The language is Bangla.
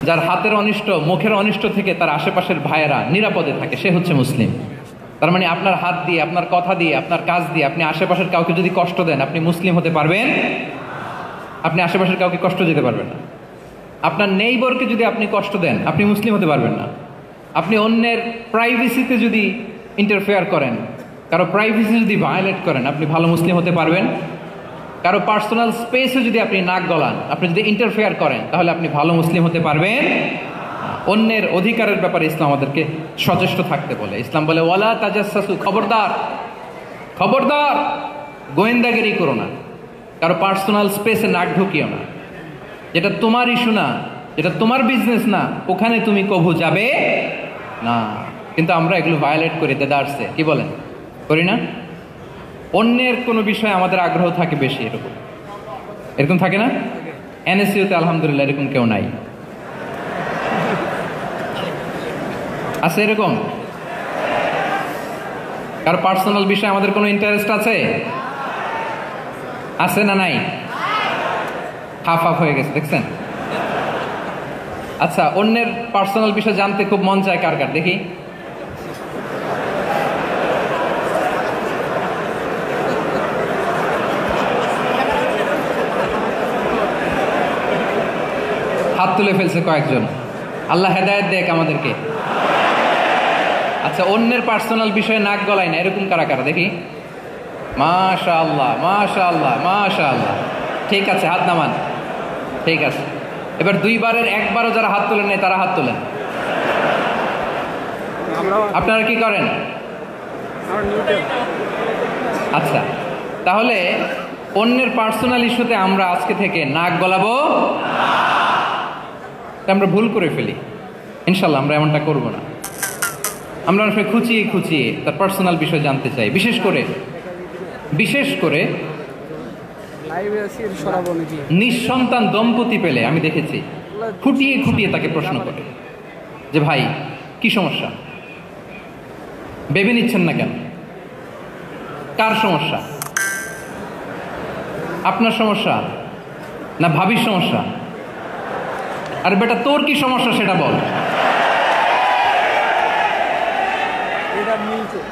যার হাতের অনিষ্ট মুখের অনিষ্ট থেকে তার আশেপাশের ভাইয়েরা নিরাপদে থাকে, সে হচ্ছে মুসলিম। তার মানে আপনার হাত দিয়ে, আপনার কথা দিয়ে, আপনার কাজ দিয়ে আপনি আশেপাশের কাউকে যদি কষ্ট দেন, আপনি মুসলিম হতে পারবেন? আপনি আশেপাশের কাউকে কষ্ট দিতে পারবেন না। আপনার নেইবরকে যদি আপনি কষ্ট দেন, আপনি মুসলিম হতে পারবেন না। আপনি অন্যের প্রাইভেসিতে যদি ইন্টারফেয়ার করেন, কারো প্রাইভেসি যদি ভায়োলেট করেন, আপনি ভালো মুসলিম হতে পারবেন? কারো পার্সোনাল স্পেসে যদি আপনি নাক গলান, আপনি যদি ইন্টারফেয়ার করেন, তাহলে আপনি ভালো মুসলিম হতে পারবেন? অন্যের অধিকারের ব্যাপারে ইসলাম আমাদেরকে সচেষ্ট থাকতে বলে। ইসলাম বলে ওয়ালা তাজাসসু, খবরদার খবরদার গোয়েন্দাগিরি করো না, কারো পার্সোনাল স্পেসে নাক ঢুকিও না। যেটা তোমার ইস্যু না, যেটা তোমার বিজনেস না, ওখানে তুমি কভু যাবে না। কিন্তু আমরা এগুলো ভায়োলেট করি, দেদারসে, কি বলেন, করি না? অন্যের কোনো বিষয়ে আমাদের আগ্রহ থাকে বেশি, এরকম থাকে না? এনএসইউতে আলহামদুলিল্লাহ এরকম কেউ নাই, আছে এরকম? কারো পার্সোনাল বিষয়ে আমাদের কোনো ইন্টারেস্ট আছে? আছে না নাই? হাফ হাফ হয়ে গেছে, দেখছেন? আচ্ছা, অন্যের পার্সোনাল বিষয় জানতে খুব মন চায় কার কার, দেখি। হাত তুলে ফেলছে কয়েকজন, আল্লাহ হেদায়েত দেখ আমাদেরকে। আচ্ছা, অন্যের পার্সোনাল বিষয়ে নাক গলায় না, এরকম কারা কারা, দেখি। মাশাআল্লাহ মাশাআল্লাহ মাশাআল্লাহ, ঠিক আছে, হাত নামান, ঠিক আছে। এবার দুইবারের একবারও যারা হাত তোলেন নাই তারা হাত তোলেন। আপনারা কি করেন? আচ্ছা, তাহলে অন্যের পার্সোনাল ইস্যুতে আমরা আজকে থেকে নাক গলাবো, আমরা ভুল করে ফেলি। ইনশাল্লাহ আমরা এমনটা করব না। আমরা আসলে খুঁচিয়ে খুঁচিয়ে তার পার্সোনাল বিষয় জানতে চাই। বিশেষ করে নিঃসন্তান দম্পতি পেলে আমি দেখেছি খুঁটিয়ে খুঁটিয়ে তাকে প্রশ্ন করে যে ভাই কি সমস্যা, বেবি নিচ্ছেন না কেন, কার সমস্যা, আপনার সমস্যা না ভাবির সমস্যা? আর বেটা তোর কি সমস্যা সেটা বল।